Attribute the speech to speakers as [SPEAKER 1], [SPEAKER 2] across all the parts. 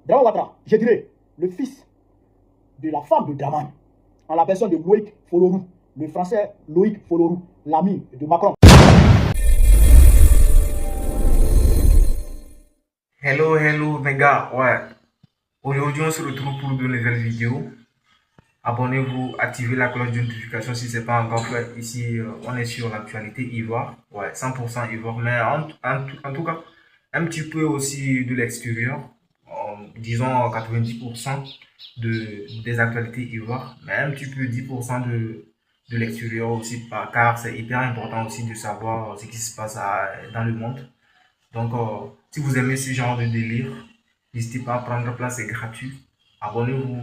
[SPEAKER 1] Dramane Ouattara, je dirais, le fils de la femme de Dramane, en la personne de Loïc Folorou, le français Loïc Folorou, l'ami de Macron.
[SPEAKER 2] Hello mes gars, ouais. Aujourd'hui on se retrouve pour de nouvelles vidéos. Abonnez-vous, activez la cloche de notification si ce n'est pas encore fait. Ici, on est sur l'actualité Ivoire. Ouais, 100% Ivoire, mais en tout cas, un petit peu aussi de l'extérieur. Disons 90% des actualités Ivoire, mais un petit peu 10% de l'extérieur aussi, car c'est hyper important aussi de savoir ce qui se passe dans le monde. Donc, si vous aimez ce genre de délire, n'hésitez pas à prendre place, c'est gratuit. Abonnez-vous.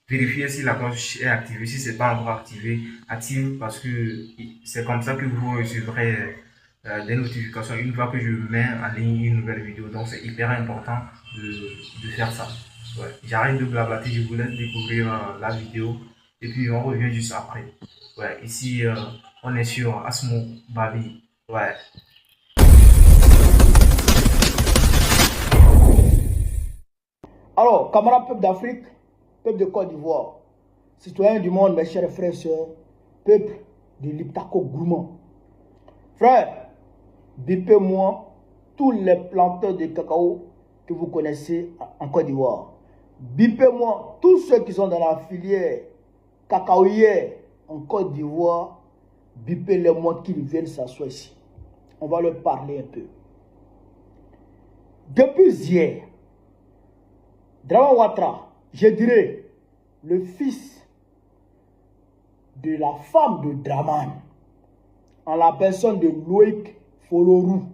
[SPEAKER 2] Vérifiez si la cloche est activée. Si ce n'est pas encore activé, active parce que c'est comme ça que vous recevrez des notifications une fois que je mets en ligne une nouvelle vidéo. Donc c'est hyper important de faire ça. Ouais. J'arrête de blablater, je vous laisse découvrir la vidéo et puis on revient juste après. Ouais. Ici, on est sur Asmo Babi. Ouais.
[SPEAKER 1] Alors, camarades peuple d'Afrique, peuple de Côte d'Ivoire, citoyens du monde, mes chers frères et sœurs, peuple de l'Iptako Gourmand. Frère, bipez-moi tous les planteurs de cacao que vous connaissez en Côte d'Ivoire. Bipez-moi tous ceux qui sont dans la filière cacaoyère en Côte d'Ivoire. Bipez-les-moi qu'ils viennent s'asseoir ici. On va leur parler un peu. Depuis hier, Dramane Ouattara, je dirais, le fils de la femme de Dramane, en la personne de Loïc Folorou,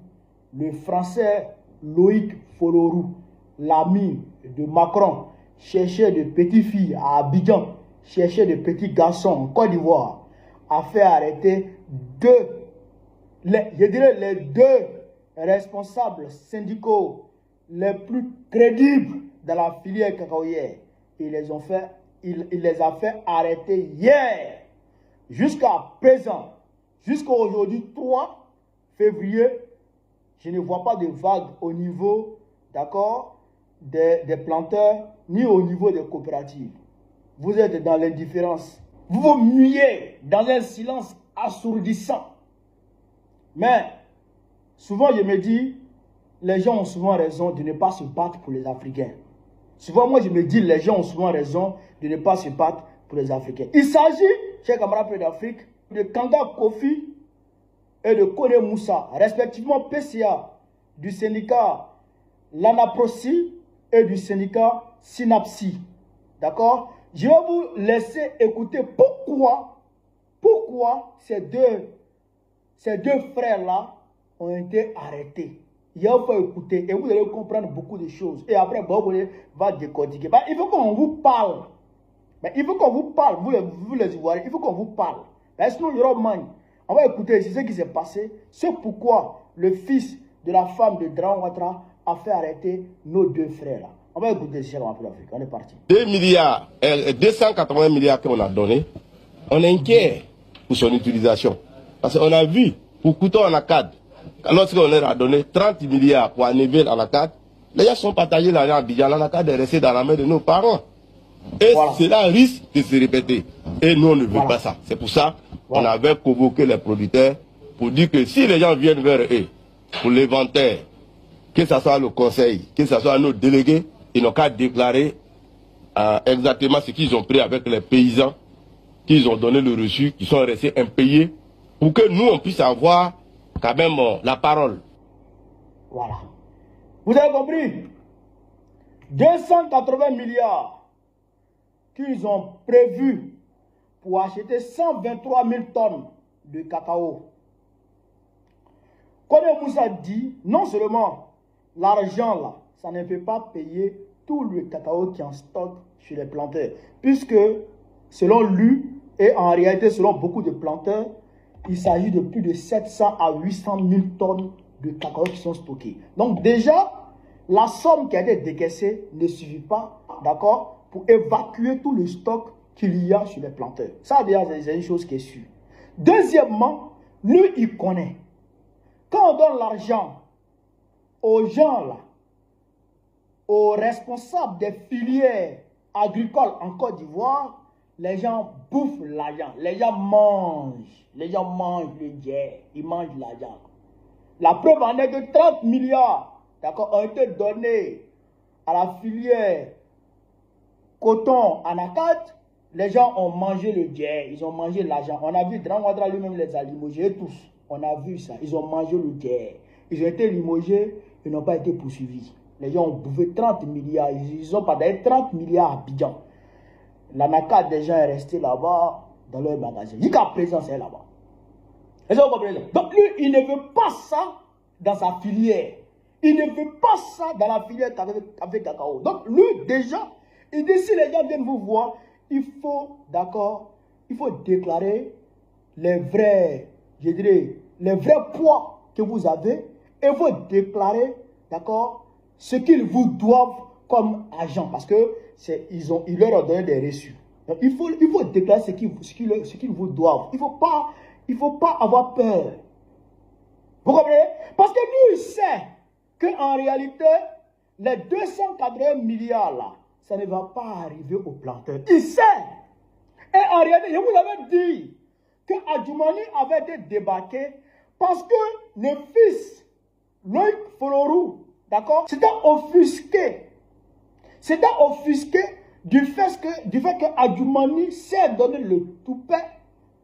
[SPEAKER 1] le français Loïc Folorou, l'ami de Macron, cherchait de petites filles à Abidjan, cherchait de petits garçons en Côte d'Ivoire, a fait arrêter les deux responsables syndicaux les plus crédibles dans la filière cacaoyère. Il les a fait arrêter hier. Jusqu'à présent, jusqu'à aujourd'hui 3 février, je ne vois pas de vague au niveau, d'accord, des planteurs, ni au niveau des coopératives. Vous êtes dans l'indifférence. Vous vous muyez dans un silence assourdissant. Mais, souvent je me dis, les gens ont souvent raison de ne pas se battre pour les Africains. Souvent, moi, je me dis, les gens ont souvent raison de ne pas se battre pour les Africains. Il s'agit, chers camarades d'Afrique, de Kanga Kofi et de Kone Moussa, respectivement PCA, du syndicat Lanaprosi et du syndicat Synapsi. D'accord? Je vais vous laisser écouter pourquoi ces deux frères-là ont été arrêtés. Il faut écouter et vous allez comprendre beaucoup de choses. Et après, Bobo va décortiquer. Il faut qu'on vous parle. Il faut qu'on vous parle, vous les Ivoiriens, il faut qu'on vous parle. Sinon, il y aura man. On va écouter ce qui s'est passé. C'est pourquoi le fils de la femme de Dramane Ouattara a fait arrêter nos deux frères là. On va écouter ce qu'on a Afrique. On est parti.
[SPEAKER 3] 280 milliards qu'on a donné, on est inquiet pour son utilisation. Parce qu'on a vu, pour Couton en Acad, lorsqu'on leur a donné 30 milliards pour Anneville en Acad, les gens sont partagés l'argent à Abidjan. L'Anacad est resté dans la main de nos parents. Et voilà, cela risque de se répéter. Et nous, on ne veut pas ça. C'est pour ça qu'on avait convoqué les producteurs pour dire que si les gens viennent vers eux pour l'inventaire, que ce soit le conseil, que ce soit nos délégués, ils n'ont qu'à déclarer exactement ce qu'ils ont pris avec les paysans, qu'ils ont donné le reçu, qui sont restés impayés, pour que nous, on puisse avoir quand même la parole.
[SPEAKER 1] Voilà. Vous avez compris? 280 milliards qu'ils ont prévu pour acheter 123 000 tonnes de cacao. Kone Moussa dit, non seulement l'argent là, ça ne peut pas payer tout le cacao qui est en stock chez les planteurs, puisque selon lui, et en réalité selon beaucoup de planteurs, il s'agit de plus de 700 à 800 000 tonnes de cacao qui sont stockés. Donc déjà, la somme qui a été décaissée ne suffit pas, d'accord, pour évacuer tout le stock qu'il y a chez les planteurs. Ça, déjà, c'est une chose qui est sûre. Deuxièmement, lui, il connaît. Quand on donne l'argent aux gens, là, aux responsables des filières agricoles en Côte d'Ivoire, les gens bouffent l'argent, les gens mangent le jet, ils mangent l'argent. La preuve en est que 30 milliards, d'accord, ont été donnés à la filière coton anacat. Les gens ont mangé le jet, ils ont mangé l'argent. On a vu Dran Ouattara lui-même les a limogés tous. On a vu ça, ils ont mangé le jet. Ils ont été limogés, ils n'ont pas été poursuivis. Les gens ont bouffé 30 milliards, ils ont pas d'ailleurs 30 milliards à Abidjan. L'anacat des gens est resté là-bas dans leur magasin. Jusqu'à présent, c'est là-bas. Donc lui, il ne veut pas ça dans sa filière. Il ne veut pas ça dans la filière avec cacao. Donc lui, déjà, il dit si les gens viennent vous voir, il faut, d'accord, il faut déclarer les vrais, je dirais, les vrais poids que vous avez et vous déclarer, d'accord, ce qu'ils vous doivent comme agent parce que ils leur ont donné des reçus. Donc il faut déclarer ce qu'ils vous doivent. Il ne faut pas avoir peur. Vous comprenez? Parce que lui, il sait qu'en réalité, les 280 milliards là, ça ne va pas arriver aux planteurs. Il sait. Et en réalité, je vous avais dit que Adjoumani avait été débarqué parce que le fils, Loïc Folorou, d'accord, c'était offusqué. C'était offusqué du fait que Adjoumani s'est donné le toupet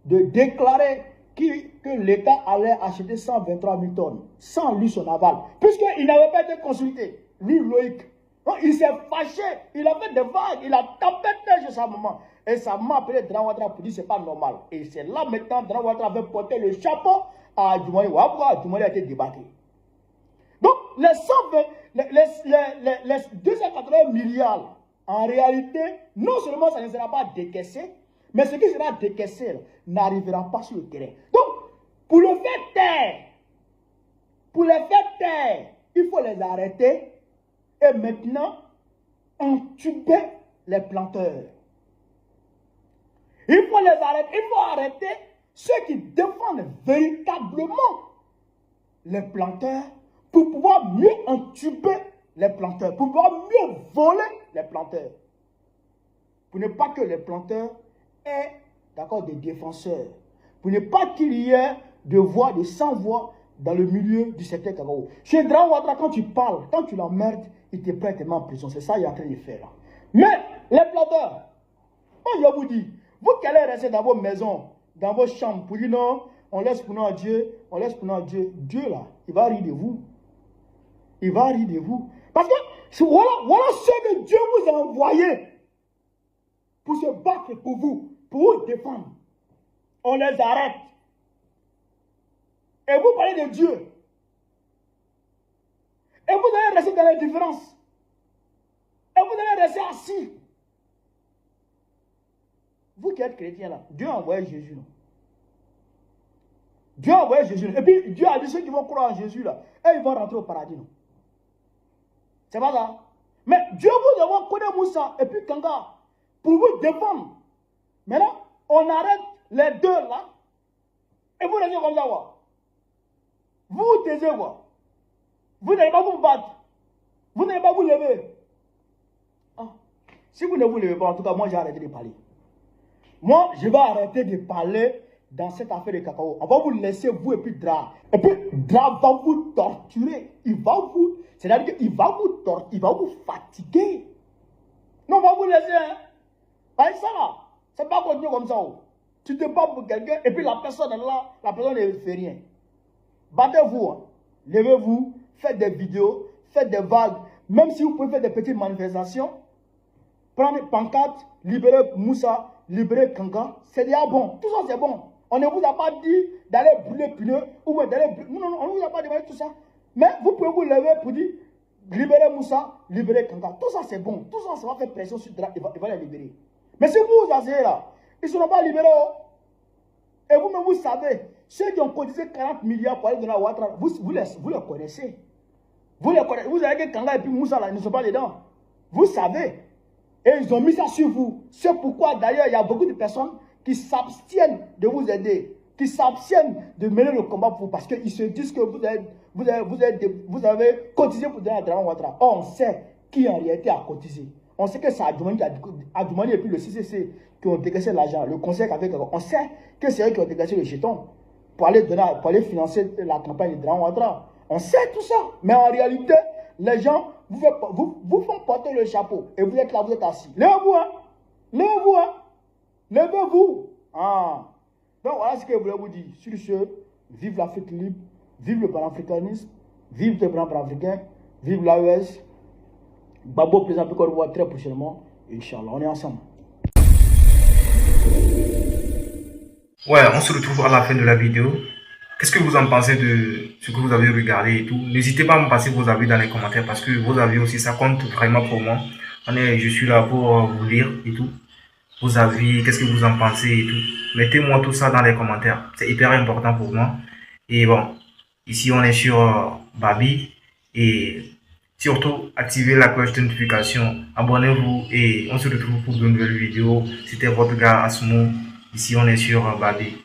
[SPEAKER 1] de déclarer que l'État allait acheter 123 000 tonnes sans lui son aval, puisqu'il n'avait pas été consulté, lui Loïc. Donc, il s'est fâché, il a fait des vagues, il a tapé chez sa maman. Et sa maman a appelé Dran Ouattara pour dire que ce n'est pas normal. Et c'est là maintenant Dran Ouattara avait porté le chapeau à Adjoumani. Voilà pourquoi Adjoumani a été débattu. Donc, les 280 milliards, en réalité, non seulement ça ne sera pas décaissé, mais ce qui sera décaissé n'arrivera pas sur le terrain. Donc, pour le faire taire, il faut les arrêter et maintenant entuber les planteurs. Il faut les arrêter, il faut arrêter ceux qui défendent véritablement les planteurs pour pouvoir mieux entuber les planteurs, pour pouvoir mieux voler les planteurs. Pour ne pas que les planteurs aient, d'accord, des défenseurs. Pour ne pas qu'il y ait de voix, de sans-voix dans le milieu du secteur cacao. Chez Dran Ouattara, quand tu parles, quand tu l'emmerdes, il te prend tellement en prison. C'est ça qu'il est en train de faire là. Mais les planteurs, moi je vous dis, vous qui allez rester dans vos maisons, dans vos chambres, pour dire non, on laisse pour nous à Dieu, on laisse pour nous à Dieu. Dieu là, il va rire de vous. Il va rire de vous. Parce que voilà ce que Dieu vous a envoyé pour se battre pour vous défendre. On les arrête. Et vous parlez de Dieu. Et vous allez rester dans l'indifférence. Et vous allez rester assis. Vous qui êtes chrétiens là, Dieu a envoyé Jésus. Là. Dieu a envoyé Jésus. Là. Et puis Dieu a dit ceux qui vont croire en Jésus là, et ils vont rentrer au paradis. C'est pas ça. Mais Dieu vous a connu Moussa et puis Kanga pour vous défendre. Maintenant, on arrête les deux là. Et vous restez comme ça. Quoi. Vous vous taisez quoi. Vous n'allez pas vous battre. Vous n'allez pas vous lever. Ah. Si vous ne vous levez pas, en tout cas, moi j'ai arrêté de parler. Moi, je vais arrêter de parler dans cette affaire de cacao. On va vous laisser, vous et puis Dra. Et puis Dra va vous torturer. Il va vous... C'est-à-dire qu'il va vous torturer, il va vous fatiguer. Non, on va vous laisser. Hein. Bah, ça là, c'est pas continuer comme ça. Oh. Tu te bats pour quelqu'un et puis la personne est là, la personne ne fait rien. Battez-vous. Hein. Levez-vous, faites des vidéos, faites des vagues. Même si vous pouvez faire des petites manifestations, prenez pancarte, libérez Moussa, libérez Kanga, c'est déjà bon. Tout ça c'est bon. On ne vous a pas dit d'aller brûler pneus ou d'aller brûler... Non, on ne vous a pas demandé tout ça. Mais vous pouvez vous lever pour dire libérez Moussa, libérez Kanga. Tout ça c'est bon. Tout ça, ça va faire pression sur Dra, il va les libérer. Mais si vous vous asseyez là, ils ne seront pas libérés. Et vous-même vous savez, ceux qui ont cotisé 40 milliards pour aller donner à Ouattara, vous les connaissez. Vous les connaissez. Vous savez que Kanga et puis Moussa là, ils ne sont pas dedans. Vous savez. Et ils ont mis ça sur vous. C'est pourquoi d'ailleurs il y a beaucoup de personnes qui s'abstiennent de vous aider, qui s'abstiennent de mener le combat pour vous parce qu'ils se disent que vous avez cotisé pour donner à Dran Ouattara. Or on sait qui en réalité a cotisé. On sait que c'est Adjoumani et puis le CCC qui ont décaissé l'argent, le conseil avec. On sait que c'est eux qui ont décaissé le jeton pour aller financer la campagne de Dran Ouattara. On sait tout ça. Mais en réalité, les gens vous font porter le chapeau et vous êtes là, vous êtes assis. Levez-vous, hein. Levez-vous, hein. Levez-vous. Ah. Donc voilà ce que je voulais vous dire. Sur ce, vive l'Afrique libre, vive le panafricanisme, vive le plan panafricain, vive l'AES. Babo présente Côte d'Ivoire très prochainement. Inch'Allah, on est ensemble.
[SPEAKER 2] Ouais, on se retrouve à la fin de la vidéo. Qu'est-ce que vous en pensez de ce que vous avez regardé et tout? N'hésitez pas à me passer vos avis dans les commentaires parce que vos avis aussi, ça compte vraiment pour moi. Je suis là pour vous lire et tout. Vos avis, qu'est-ce que vous en pensez et tout. Mettez-moi tout ça dans les commentaires. C'est hyper important pour moi. Et bon, ici on est sur Babi. Et surtout, activez la cloche de notification. Abonnez-vous et on se retrouve pour de nouvelles vidéos. C'était votre gars Asmo. Ici on est sur Babi.